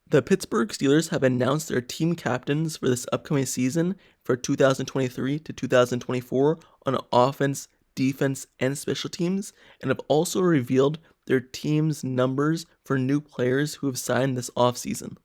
The Pittsburgh Steelers have announced their team captains for this upcoming season for 2023 to 2024 on offense, defense, and special teams, and have also revealed their team's numbers for new players who have signed this offseason.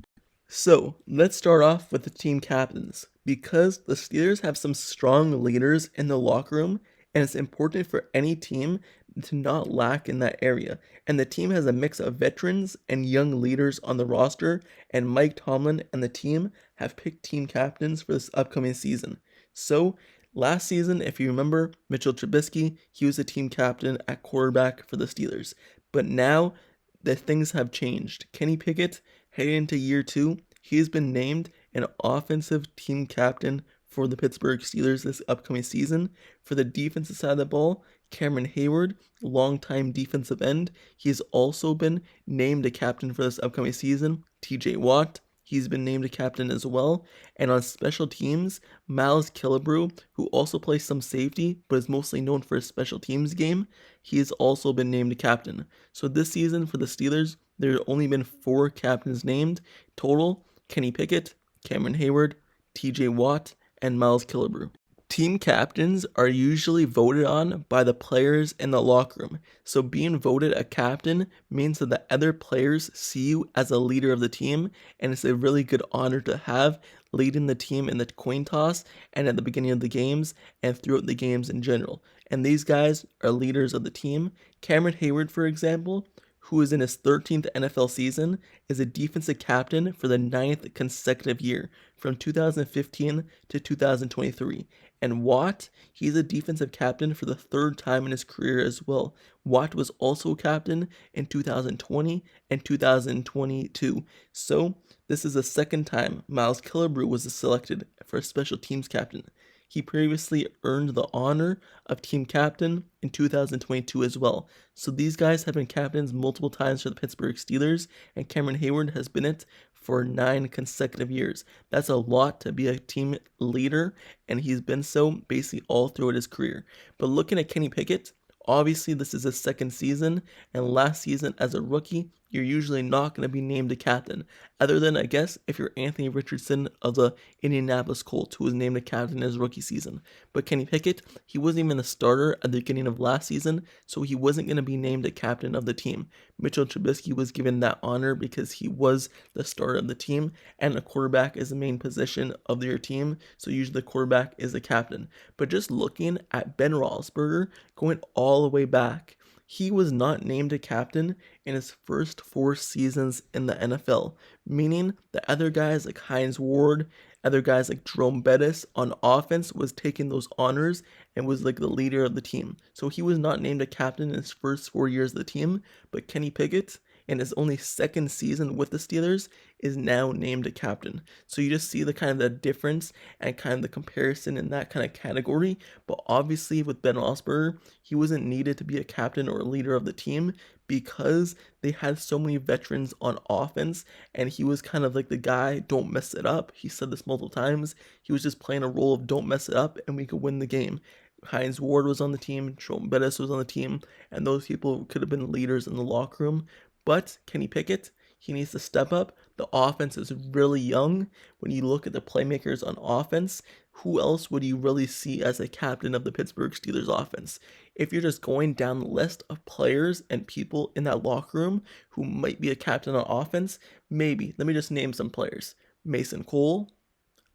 So, let's start off with the team captains. Because the Steelers have some strong leaders in the locker room, and it's important for any team to not lack in that area. And the team has a mix of veterans and young leaders on the roster, and Mike Tomlin and the team have picked team captains for this upcoming season. So, last season, if you remember, Mitchell Trubisky, he was the team captain at quarterback for the Steelers. But now, the things have changed. Kenny Pickett, heading into year 2, he has been named an offensive team captain for the Pittsburgh Steelers this upcoming season. For the defensive side of the ball, Cameron Heyward, longtime defensive end, he's also been named a captain for this upcoming season. TJ Watt, he's been named a captain as well. And on special teams, Miles Kilabrew, who also plays some safety but is mostly known for his special teams game, he has also been named a captain. So this season for the Steelers, there have only been 4 captains named total: Kenny Pickett, Cameron Heyward, TJ Watt, and Miles Kilabrew. Team captains are usually voted on by the players in the locker room. So being voted a captain means that the other players see you as a leader of the team, and it's a really good honor to have leading the team in the coin toss and at the beginning of the games and throughout the games in general. And these guys are leaders of the team. Cameron Heyward, for example, who is in his 13th NFL season, is a defensive captain for the 9th consecutive year, from 2015 to 2023. And Watt, he's a defensive captain for the 3rd time in his career as well. Watt was also a captain in 2020 and 2022. So, this is the 2nd time Miles Kilabrew was selected for a special teams captain. He previously earned the honor of team captain in 2022 as well. So these guys have been captains multiple times for the Pittsburgh Steelers, and Cameron Heyward has been it for 9 consecutive years. That's a lot to be a team leader, and he's been so basically all throughout his career. But looking at Kenny Pickett, obviously this is his 2nd season, and last season as a rookie, you're usually not going to be named a captain, other than, I guess, if you're Anthony Richardson of the Indianapolis Colts, who was named a captain in his rookie season. But Kenny Pickett, he wasn't even the starter at the beginning of last season, so he wasn't going to be named a captain of the team. Mitchell Trubisky was given that honor because he was the starter of the team, and the quarterback is the main position of your team, so usually the quarterback is the captain. But just looking at Ben Roethlisberger, going all the way back, he was not named a captain in his first 4 seasons in the NFL, meaning the other guys like Heyward, other guys like Jerome Bettis on offense was taking those honors and was like the leader of the team. So he was not named a captain in his first 4 years of the team, but Kenny Pickett, in his only 2nd season with the Steelers, is now named a captain. So you just see the kind of the difference and kind of the comparison in that kind of category. But obviously with Ben Roethlisberger, he wasn't needed to be a captain or a leader of the team because they had so many veterans on offense, and he was kind of like the guy, don't mess it up. He said this multiple times. He was just playing a role of don't mess it up and we could win the game. Heyward was on the team, Jerome Bettis was on the team, and those people could have been leaders in the locker room. But Kenny Pickett, he needs to step up. The offense is really young. When you look at the playmakers on offense, who else would you really see as a captain of the Pittsburgh Steelers offense? If you're just going down the list of players and people in that locker room who might be a captain on offense, maybe. Let me just name some players. Mason Cole,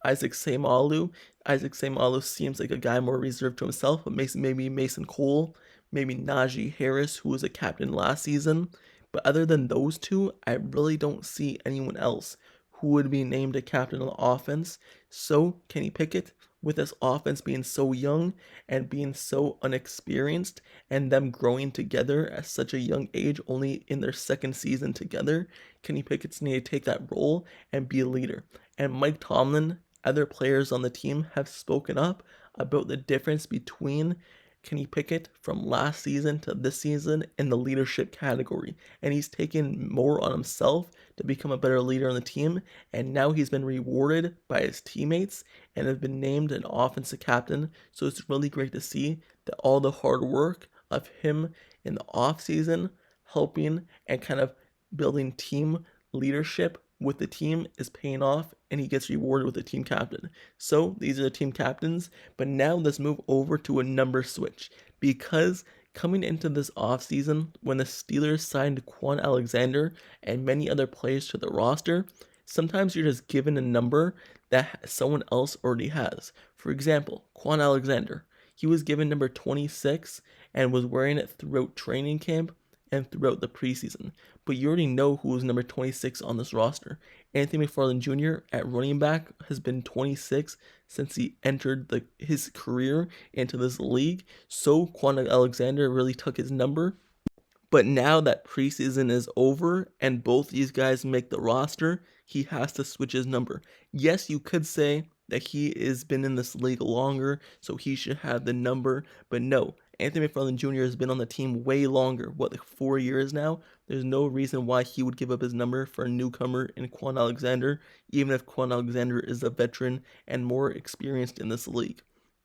Isaac Seumalo. Isaac Seumalo seems like a guy more reserved to himself, but maybe Mason Cole, maybe Najee Harris, who was a captain last season. But other than those 2, I really don't see anyone else who would be named a captain on the offense. So Kenny Pickett, with this offense being so young and being so unexperienced, and them growing together at such a young age, only in their 2nd season together, Kenny Pickett's need to take that role and be a leader. And Mike Tomlin, other players on the team have spoken up about the difference between Kenny Pickett from last season to this season in the leadership category, and he's taken more on himself to become a better leader on the team, and now he's been rewarded by his teammates and have been named an offensive captain. So it's really great to see that all the hard work of him in the offseason helping and kind of building team leadership with the team is paying off and he gets rewarded with a team captain. So these are the team captains, but now let's move over to a number switch because coming into this offseason, when the Steelers signed Kwon Alexander and many other players to the roster, sometimes you're just given a number that someone else already has. For example, Kwon Alexander, he was given number 26 and was wearing it throughout training camp and throughout the preseason. But you already know who is number 26 on this roster. Anthony McFarland Jr. at running back has been 26 since he entered his career into this league. So Kwon Alexander really took his number. But now that preseason is over and both these guys make the roster, he has to switch his number. Yes, you could say that he has been in this league longer, so he should have the number, but no. Anthony McFarland Jr. has been on the team way longer, like 4 years now. There's no reason why he would give up his number for a newcomer in Kwon Alexander, even if Kwon Alexander is a veteran and more experienced in this league.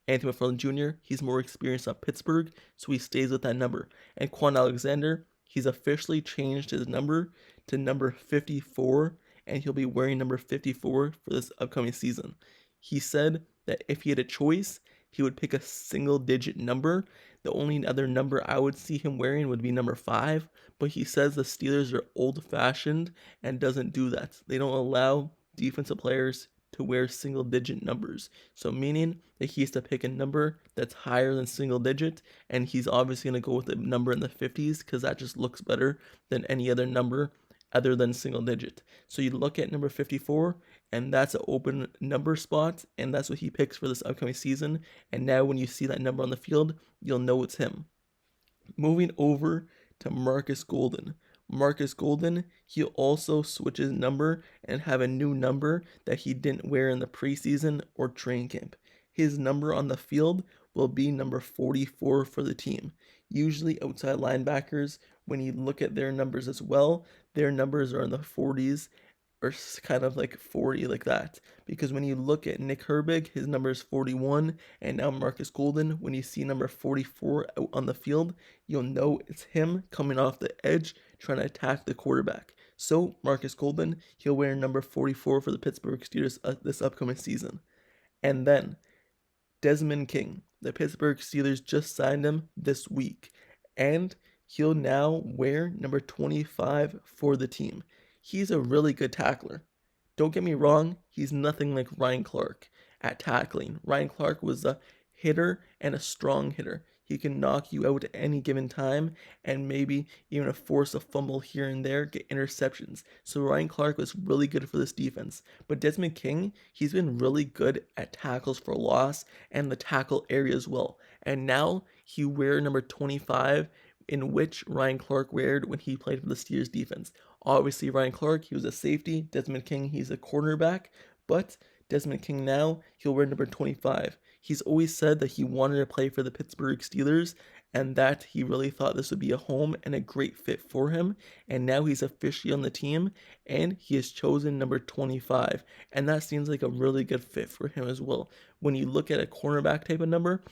Anthony McFarland Jr., he's more experienced at Pittsburgh, so he stays with that number. And Kwon Alexander, he's officially changed his number to number 54, and he'll be wearing number 54 for this upcoming season. He said that if he had a choice, he would pick a single-digit number. The only other number I would see him wearing would be number 5, but he says the Steelers are old-fashioned and doesn't do that. They don't allow defensive players to wear single-digit numbers. So meaning that he has to pick a number that's higher than single-digit, and he's obviously going to go with a number in the 50s because that just looks better than any other number other than single-digit. So you look at number 54, and that's an open number spot, and that's what he picks for this upcoming season. And now when you see that number on the field, you'll know it's him. Moving over to Marcus Golden. Marcus Golden, he'll also switch his number and have a new number that he didn't wear in the preseason or training camp. His number on the field will be number 44 for the team. Usually outside linebackers, when you look at their numbers as well, their numbers are in the 40s or kind of like 40 like that. Because when you look at Nick Herbig, his number is 41, and now Marcus Golden, when you see number 44 out on the field, you'll know it's him coming off the edge trying to attack the quarterback. So Marcus Golden, he'll wear number 44 for the Pittsburgh Steelers this upcoming season. And then Desmond King, the Pittsburgh Steelers just signed him this week, and he'll now wear number 25 for the team. He's a really good tackler. Don't get me wrong, he's nothing like Ryan Clark at tackling. Ryan Clark was a hitter and a strong hitter. He can knock you out at any given time and maybe even force a fumble here and there, get interceptions. So Ryan Clark was really good for this defense. But Desmond King, he's been really good at tackles for loss and the tackle area as well. And now he wears number 25, in which Ryan Clark wore when he played for the Steelers defense. Obviously, Ryan Clark, he was a safety. Desmond King, he's a cornerback. But Desmond King now, he'll wear number 25. He's always said that he wanted to play for the Pittsburgh Steelers and that he really thought this would be a home and a great fit for him. And now he's officially on the team and he has chosen number 25. And that seems like a really good fit for him as well. When you look at a cornerback type of number,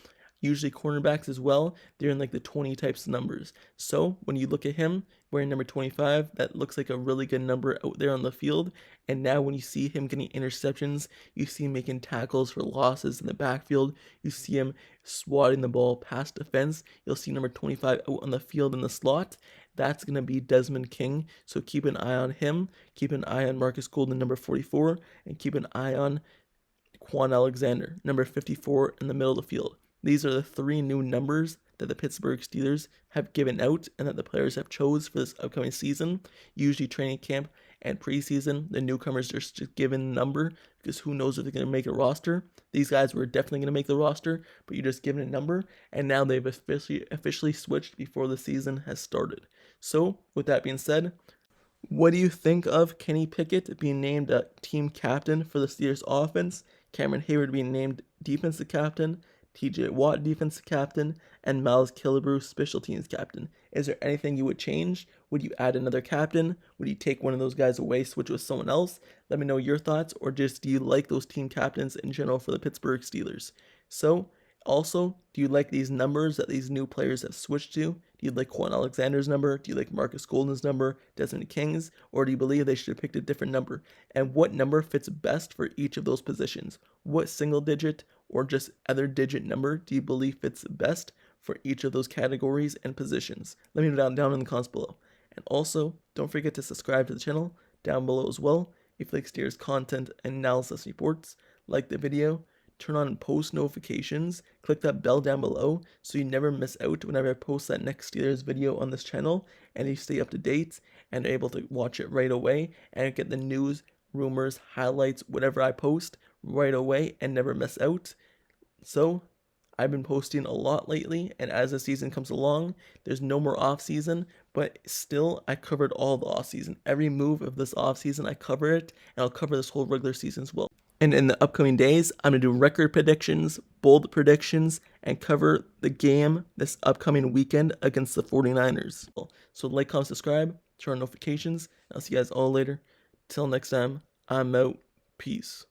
usually cornerbacks as well, they're in like the 20 types of numbers. So when you look at him wearing number 25, that looks like a really good number out there on the field. And now when you see him getting interceptions, you see him making tackles for losses in the backfield, you see him swatting the ball past defense, you'll see number 25 out on the field in the slot. That's going to be Desmond King. So keep an eye on him. Keep an eye on Marcus Golden, number 44, and keep an eye on Kwon Alexander, number 54 in the middle of the field. These are the 3 new numbers that the Pittsburgh Steelers have given out and that the players have chose for this upcoming season. Usually training camp and preseason, the newcomers are just given a number because who knows if they're going to make a roster. These guys were definitely going to make the roster, but you're just given a number, and now they've officially switched before the season has started. So, with that being said, what do you think of Kenny Pickett being named a team captain for the Steelers offense, Cameron Heyward being named defensive captain, TJ Watt defensive captain, and Miles Kilabrew special teams captain? Is there anything you would change? Would you add another captain? Would you take one of those guys away, switch with someone else? Let me know your thoughts, or just do you like those team captains in general for the Pittsburgh Steelers? So, Also, do you like these numbers that these new players have switched to? Do you like Kwon Alexander's number? Do you like Marcus Golden's number, Desmond King's? Or do you believe they should have picked a different number? And what number fits best for each of those positions? What single digit or just other digit number do you believe fits best for each of those categories and positions? Let me know down in the comments below. And also, don't forget to subscribe to the channel down below as well. If you like Steelers content and analysis reports, like the video, turn on post notifications, click that bell down below so you never miss out whenever I post that next Steelers video on this channel, and you stay up to date and are able to watch it right away and get the news, rumors, highlights, whatever I post right away and never miss out. So, I've been posting a lot lately, and as the season comes along, there's no more off season, but still I covered all the off season. Every move of this off season I cover it, and I'll cover this whole regular season as well. And in the upcoming days, I'm going to do record predictions, bold predictions, and cover the game this upcoming weekend against the 49ers. So like, comment, subscribe, turn on notifications. I'll see you guys all later. Till next time, I'm out. Peace.